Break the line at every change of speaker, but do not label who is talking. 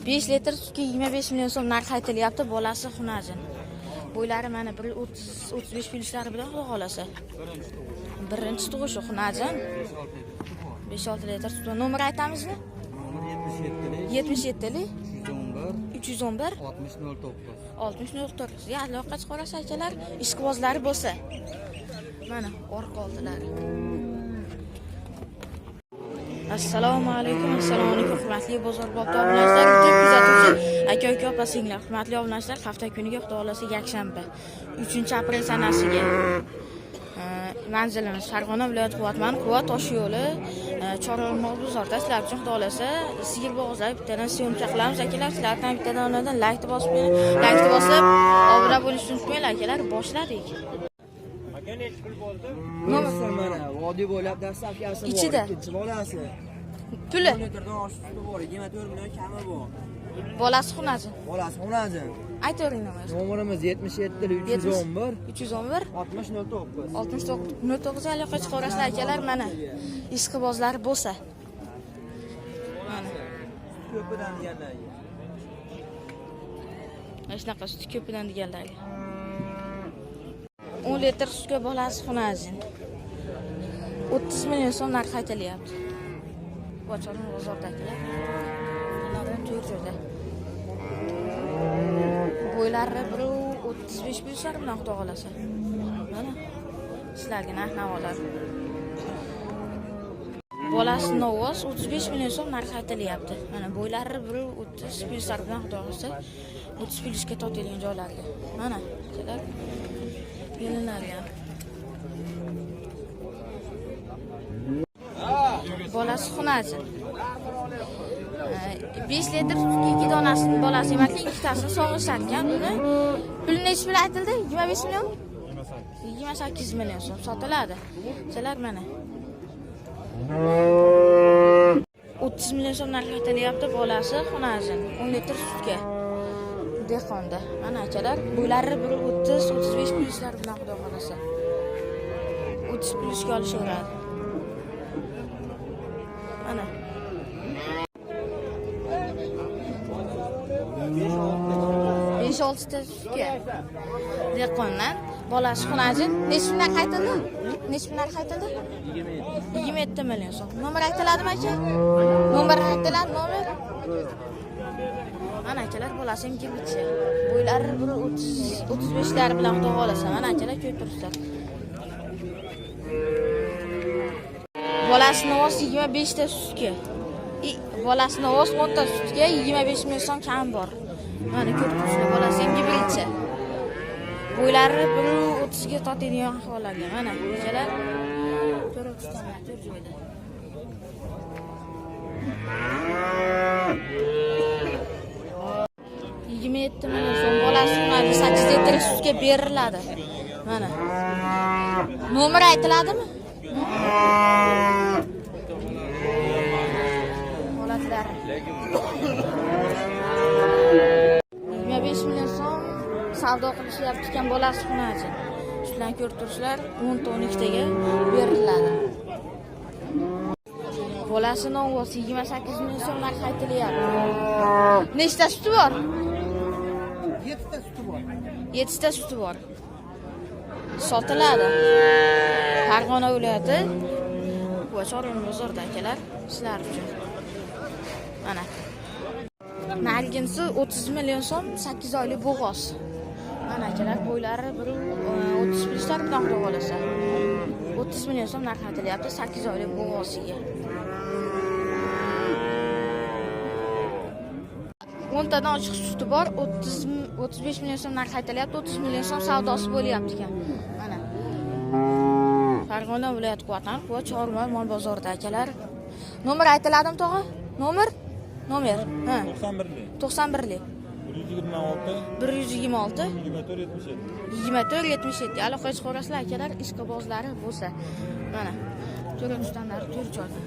5 litr sutga 25 million so'm narx aytilyapti. Bolasi xunajin. Bo'ylari mana 1.30-35 plyushlari bilan xudo xolasa. Birinchi tug'ishi xunajin. 5-6 litr sut. Nomer aytamizmi?
Nomer
77lik 311
6009.
Ya, aloqa chiqarasiz akalar, ishqibozlari bo'lsa. Mana orqa oldilari. Assalomu alaykum, hurmatli bozor bobda obunachilar, YouTube kuzatuvchi aka-uka opa-singlar, hurmatli obunachilar, hafta kuniga xudo xolasa yakshanba 3-aprel sanasiga manzilimiz Farg'ona viloyati Quvvat Toshyo'li Chorolmog' bozorda sizlar uchun xudo xolasa sigir bo'g'izlar bittadan syomka qilamiz akalar. Sizlardan bittadan onadan like bosib, obuna bo'lishni unutmanglar akalar. Boshladik.
Aka necha pul bo'ldi?
Nomer mana vodiy bo'ylab dastavkasi bor.
Ichida.
Ikkinchi bolasi.
Puli.
Litrdan oshib bor. 24 million kami bor.
Bolasi xunajin.
Bolasi xunajin.
Aytavering nomer.
Nomerimiz 77 311
311
6009.
69 aloqa chiqarasizlar akalar. Mana ishqibozlari bo'lsa. Mana
Ko'pidan deganlarga.
Mana shunaqa sut ko'pidan deganlarga. 10 litr sutga bolasi xunajin. 30 million so'm narx aytilyapti. Bochorning bozordagilar. Ulardan 4 joyda. Bo'ylari 1.35 plyuslar bilan xudo xolasa. Mana sizlarga narx-navolar. Bolasi Novos 35 million so'm narx aytilyapti. Mana bo'ylari 1.30 plyuslar bilan xudo xolasa 30 plyusga totilgan joylarga. Mana kelar. Yelinargan. Bolasi xunajin. 5 litr sutga 2 donasini bolasi emas, ikkitasini sog'ishgan. Uni puli necha pul aytildi? 25 million? 28 million so'm sotiladi. Sizlar mana 30 million so'm narx aytilyapti bolasi xunajin. 10 litr sutga. Dehqonda. Mana akalar, bo'ylari 1.30-35 plyuslar bilan xudo xolasa. 30 plyusga olishaveradi. Mana 5-6 ta sutga. Dehqondan bolasi xunajin. Necha puldan qaytildi? 27 million so'm. Nomer aytiladimi aka? Nomer aytiladi, nomer. Mana akalar bolasi ham kelibdi. Bo'ylari 1.30-35 lar bilan xudo xolasa. Mana akalar ko'rib turibsizlar. Bolasi Novos 25 ta sutga. Bolasi Novos 10 ta sutga 25 million so'm kam bor. Mana ko'rib turibsizlar, bolasi ham gibilcha. Bo'ylari 1.30 ga totadigan ahvollarga. Mana akalar ko'rib turibsizlar, to'rt joyda. $27 million so'm bolasi xunajin 8 litr sutga beriladi. Mana. Nomer aytiladimi? Holatlar. 25 million so'm savdo qilishyapti ekan bolasi xunajin. Shularni ko'rib turishlar 10 ta 12 taga beriladi. Bolasi Novos 28 million so'm narx aytilyapti. Nechta suti bor?
7 ta suti bor.
7 ta suti bor. Sotiladi. Farg'ona viloyati Chorolmog' bozorda akalar, sizlar uchun. Mana. Narginsi 30 million so'm 8 oylik bo'g'oz. Mana akalar, bo'ylari 1.30 plyuslar bilan xudo xolasa. 30 million so'm narx aytilyapti 8 oylik bo'g'oziga. 10 tadan ochiq suti bor, 35 million so'm narx aytilyapti, 30 million so'm savdosi bo'lyapti ekan. Mana. Farg'ona viloyati Quvvat Chorolmog' mol bozorida akalar. Nomer aytiladimi tog'a? Nomer? Ha. 91lik. 126 2477. Aloqa chiqarasizlar akalar, ishqibozlari bo'lsa. Mana. To'rtdan 4 joyda.